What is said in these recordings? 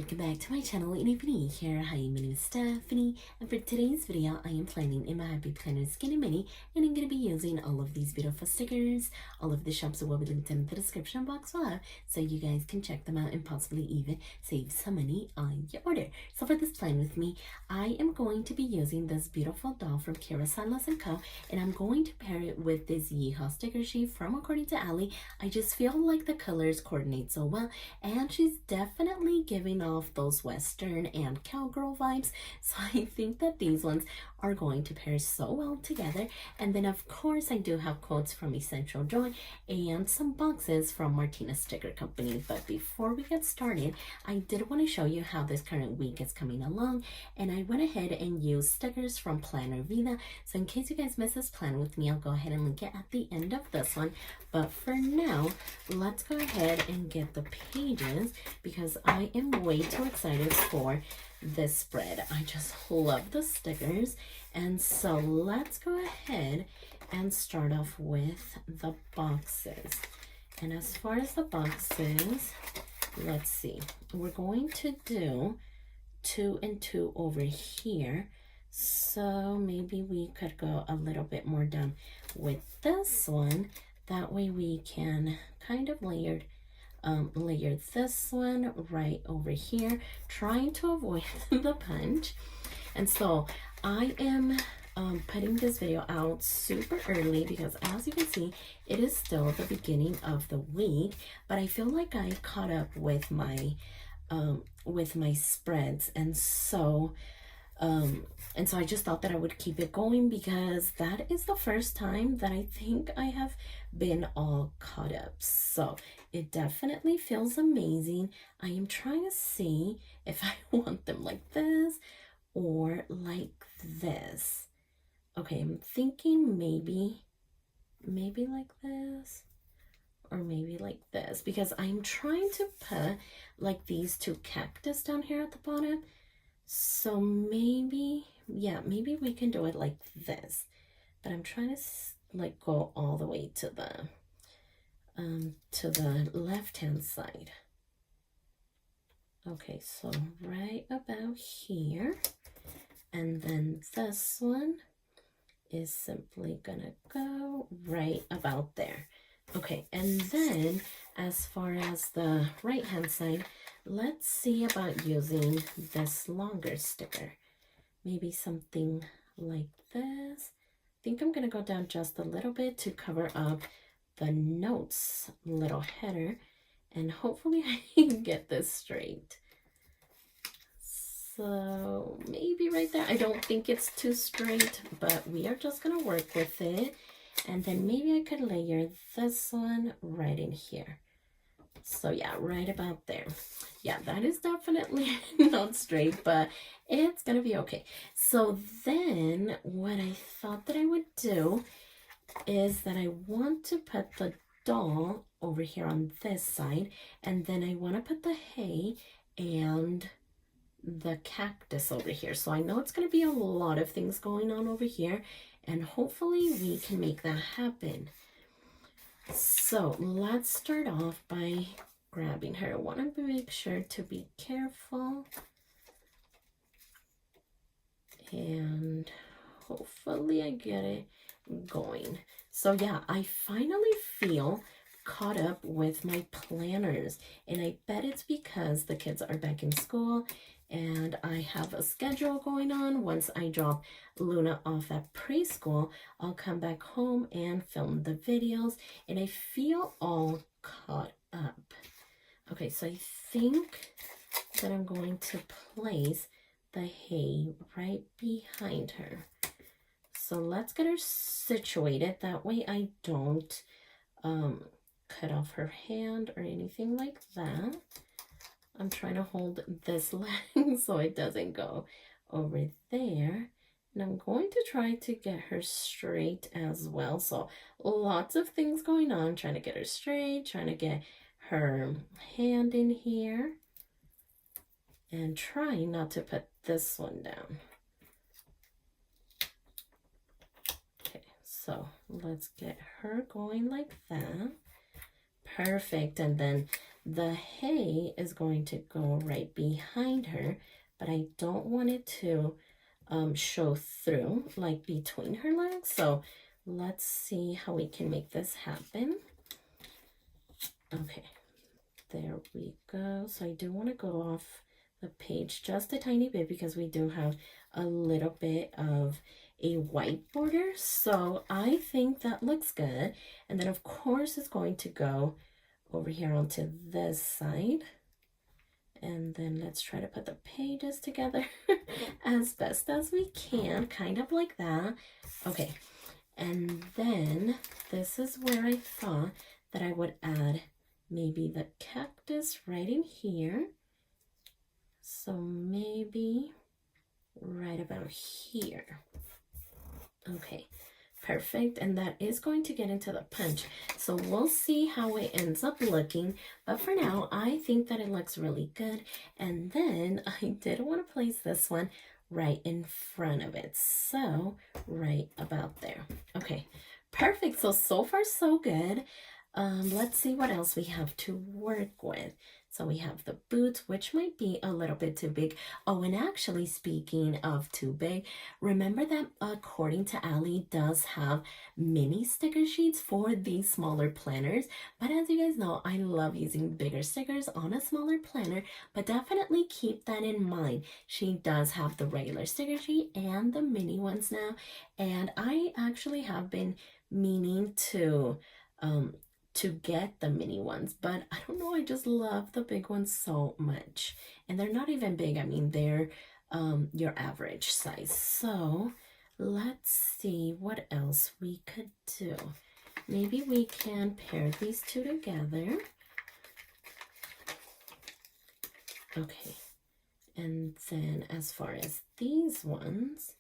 welcome back to my channel, and if you're new here, hi, my name is Stephany, and for today's video, I am planning in my Happy Planner Skinny Mini, and I'm going to be using all of these beautiful stickers. All of the shops will be linked in the description box below, so you guys can check them out and possibly even save some money on your order. So for this plan with me, I am going to be using this beautiful doll from Carousel & Co, and I'm going to pair it with this Yeehaw sticker sheet from According to Ali. I just feel like the colors coordinate so well, and she's definitely giving off those Western and cowgirl vibes, so I think that these ones are going to pair so well together. And then of course I do have quotes from Essential Joy and some boxes from Martinez Sticker Company. But before we get started, I did want to show you how this current week is coming along, and I went ahead and used stickers from Planner Vida. So in case you guys miss this plan with me, I'll go ahead and link it at the end of this one. But for now, let's go ahead and get the pages because I am way too excited for this spread. I just love the stickers. And so let's go ahead and start off with the boxes. And as far as the boxes, let's see. We're going to do 2 and 2 over here. So maybe we could go a little bit more down with this one. That way we can kind of layer this one right over here, trying to avoid the punch. And so I am putting this video out super early because, as you can see, it is still the beginning of the week, but I feel like I caught up with my spreads, and so I just thought that I would keep it going because that is the first time that I think I have been all caught up. So it definitely feels amazing. I am trying to see if I want them like this or like this. Okay, I'm thinking maybe like this or maybe like this, because I'm trying to put like these 2 cactus down here at the bottom. So maybe, yeah, maybe we can do it like this, but I'm trying to like go all the way to the left hand side. Okay, so right about here, and then this one is simply gonna go right about there. Okay, and then as far as the right hand side, let's see about using this longer sticker. Maybe something like this. I think I'm gonna go down just a little bit to cover up the notes little header, and hopefully I can get this straight. So maybe right there. I don't think it's too straight, but we are just gonna work with it. And then maybe I could layer this one right in here. So yeah, right about there. Yeah, that is definitely not straight, but it's gonna be okay. So then what I thought that I would do is that I want to put the doll over here on this side, and then I want to put the hay and the cactus over here. So I know it's going to be a lot of things going on over here, and hopefully we can make that happen. So let's start off by grabbing her. I want to make sure to be careful, and hopefully I get it going. So yeah, I finally feel caught up with my planners, and I bet it's because the kids are back in school and I have a schedule going on. Once I drop Luna off at preschool, I'll come back home and film the videos, and I feel all caught up. Okay, so I think that I'm going to place the hay right behind her. So let's get her situated. That way I don't cut off her hand or anything like that. I'm trying to hold this leg so it doesn't go over there. And I'm going to try to get her straight as well. So lots of things going on, trying to get her straight, trying to get her hand in here, and trying not to put this one down. So let's get her going like that. Perfect. And then the hay is going to go right behind her, but I don't want it to show through, like between her legs. So let's see how we can make this happen. Okay, there we go. So I do want to go off the page just a tiny bit because we do have a little bit of a white border. So I think that looks good. And then of course it's going to go over here onto this side. And then let's try to put the pages together as best as we can, kind of like that. Okay, and then this is where I thought that I would add maybe the cactus right in here. So maybe right about here. Okay, perfect. And that is going to get into the punch. So we'll see how it ends up looking. But for now, I think that it looks really good. And then I did want to place this one right in front of it. So right about there. Okay, perfect. So far so good. Let's see what else we have to work with. So we have the boots, which might be a little bit too big. Oh, and actually speaking of too big, remember that according to Ali does have mini sticker sheets for these smaller planners. But as you guys know, I love using bigger stickers on a smaller planner, but definitely keep that in mind. She does have the regular sticker sheet and the mini ones now. And I actually have been meaning to get the mini ones, but I don't know, I just love the big ones so much. And they're not even big, I mean they're your average size. So let's see what else we could do. Maybe we can pair these two together. Okay, and then as far as these ones,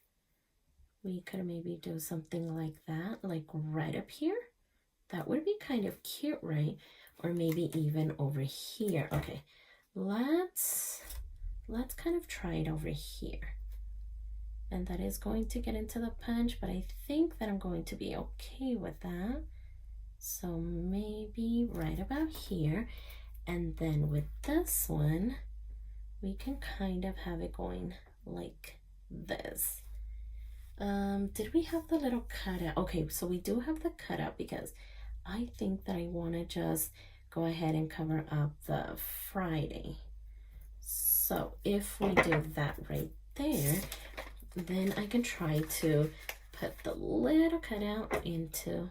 we could maybe do something like that, like right up here. That would be kind of cute, right? Or maybe even over here. Okay, let's kind of try it over here. And that is going to get into the punch, but I think that I'm going to be okay with that. So maybe right about here. And then with this one, we can kind of have it going like this. Did we have the little cutout? Okay, so we do have the cutout because I think that I want to just go ahead and cover up the Friday. So if we do that right there, then I can try to put the little cutout into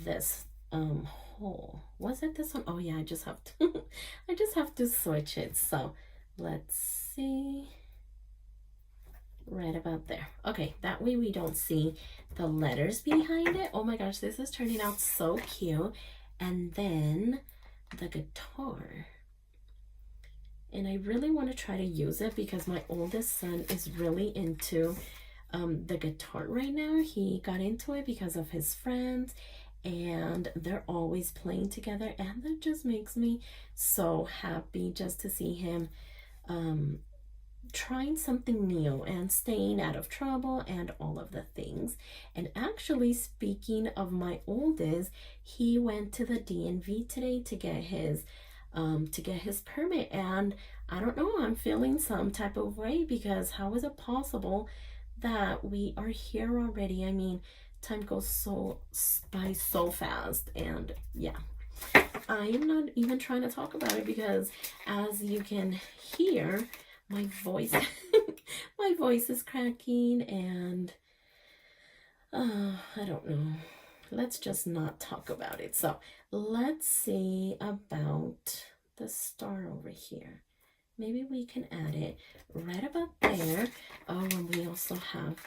this hole. Was it this one? Oh yeah, I just have to I just have to switch it. So let's see. Right about there. Okay, that way we don't see the letters behind it. Oh my gosh, this is turning out so cute. And then the guitar. And I really want to try to use it because my oldest son is really into the guitar right now. He got into it because of his friends and they're always playing together, and that just makes me so happy just to see him trying something new and staying out of trouble and all of the things. And actually, speaking of my oldest, he went to the DMV today to get his permit, and I don't know, I'm feeling some type of way because how is it possible that we are here already? I mean, time goes by so fast. And yeah, I am not even trying to talk about it because as you can hear, my voice my voice is cracking, and I don't know, let's just not talk about it. So let's see about the star over here. Maybe we can add it right about there. Oh, and we also have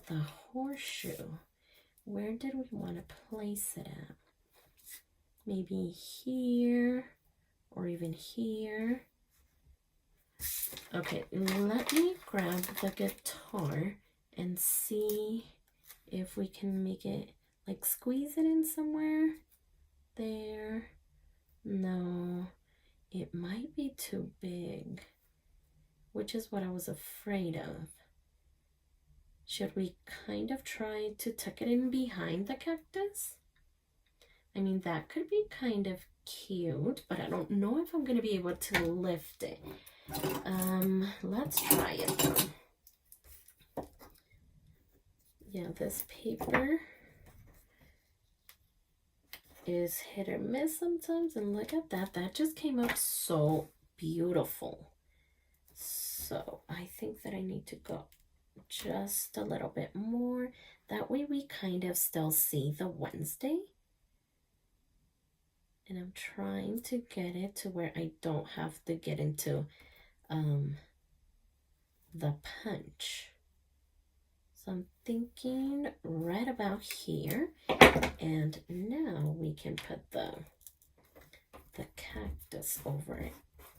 the horseshoe. Where did we want to place it at? Maybe here or even here. Okay, let me grab the guitar and see if we can make it, like squeeze it in somewhere. There. No, it might be too big, which is what I was afraid of. Should we kind of try to tuck it in behind the cactus? I mean, that could be kind of cute, but I don't know if I'm going to be able to lift it. Let's try it though. Yeah, this paper is hit or miss sometimes, and look at that. That just came out so beautiful. So I think that I need to go just a little bit more. That way we kind of still see the Wednesday. And I'm trying to get it to where I don't have to get into the punch. So I'm thinking right about here. And now we can put the cactus over it.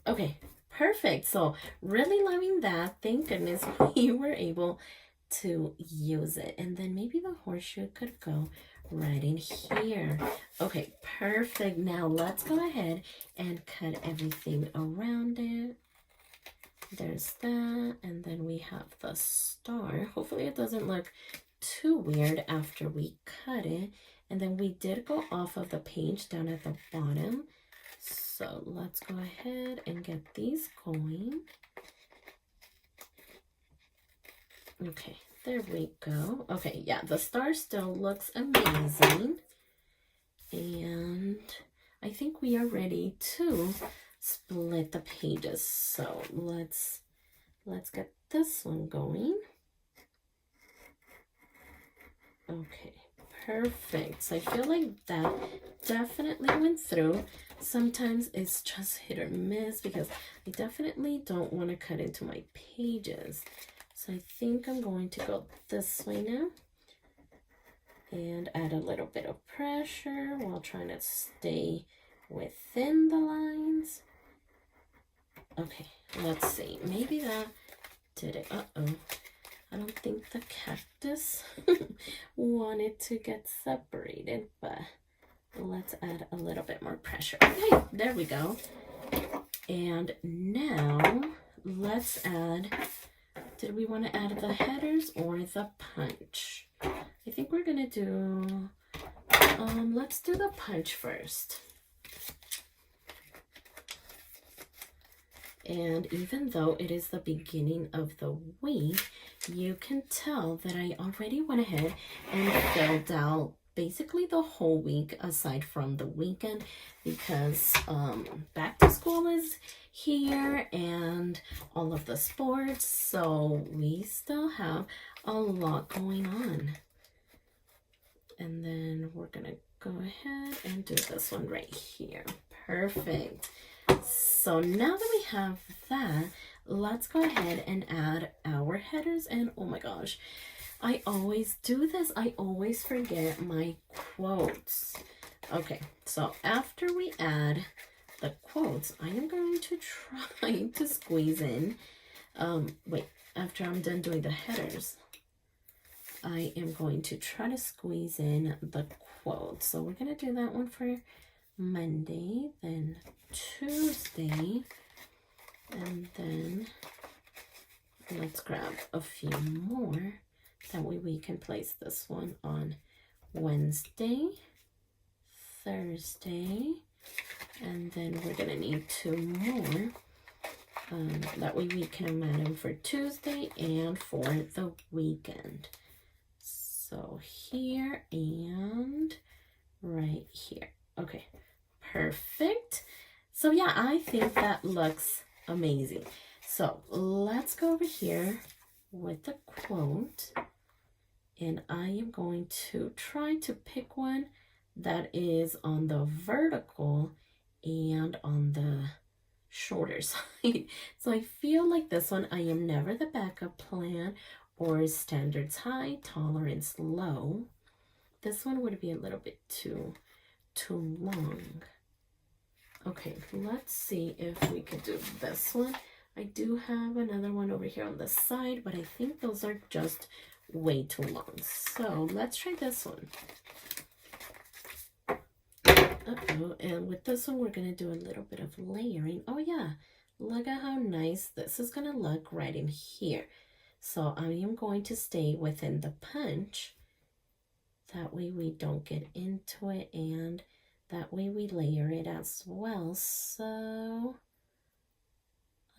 Okay, perfect. So really loving that. Thank goodness we were able to use it. And then maybe the horseshoe could go right in here. Okay, perfect. Now let's go ahead and cut everything around it. There's that, and then we have the star. Hopefully it doesn't look too weird after we cut it. And then we did go off of the page down at the bottom. So let's go ahead and get these going. Okay, there we go. Okay, yeah, the star still looks amazing. And I think we are ready to split the pages. So let's get this one going. Okay, perfect. So I feel like that definitely went through. Sometimes it's just hit or miss because I definitely don't want to cut into my pages. So I think I'm going to go this way now and add a little bit of pressure while trying to stay within the lines. Okay, let's see. Maybe that did it. Uh-oh. I don't think the cactus wanted to get separated, but let's add a little bit more pressure. Okay, there we go. And now let's add, did we want to add the headers or the punch? I think we're gonna do, let's do the punch first. And even though it is the beginning of the week, you can tell that I already went ahead and filled out basically the whole week aside from the weekend, because back to school is here and all of the sports, so we still have a lot going on. And then we're gonna go ahead and do this one right here. Perfect. So now that we have that, let's go ahead and add our headers. And oh my gosh, I always do this. I always forget my quotes. Okay, so after we add the quotes, I am going to try to squeeze in, after I'm done doing the headers, I am going to try to squeeze in the quotes. So we're going to do that one for Monday, then Tuesday, and then let's grab a few more. That way we can place this one on Wednesday, Thursday, and then we're gonna need 2 more. That way we can add them for Tuesday and for the weekend. So here and right here. Okay, perfect. So yeah, I think that looks amazing. So let's go over here with the quote, and I am going to try to pick one that is on the vertical and on the shorter side. So I feel like this one, I am never the backup plan or standards high, tolerance low. This one would be a little bit too long. Okay, let's see if we could do this one. I do have another one over here on the side, but I think those are just way too long. So let's try this one. Uh-oh, and with this one, we're gonna do a little bit of layering. Oh yeah, look at how nice this is gonna look right in here. So I am going to stay within the punch. That way we don't get into it and That way we layer it as well. So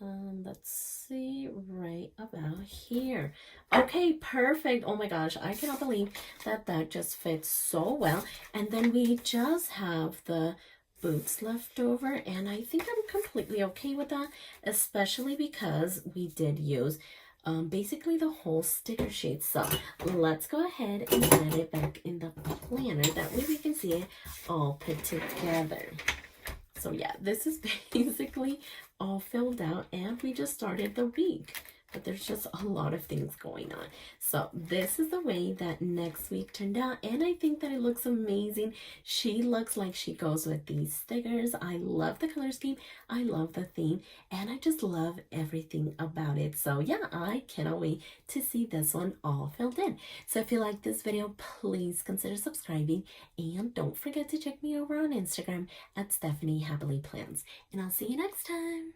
let's see, right about here. Okay, perfect. Oh my gosh, I cannot believe that that just fits so well. And then we just have the boots left over, and I think I'm completely okay with that, especially because we did use basically the whole sticker sheet. So let's go ahead and set it back in the planner. That way we can see it all put together. So yeah, this is basically all filled out, and we just started the week, but there's just a lot of things going on. So this is the way that next week turned out, and I think that it looks amazing. She looks like she goes with these stickers. I love the color scheme, I love the theme, and I just love everything about it. So yeah, I cannot wait to see this one all filled in. So if you like this video, please consider subscribing, and don't forget to check me over on Instagram at stephanyhappilyplans. And I'll see you next time.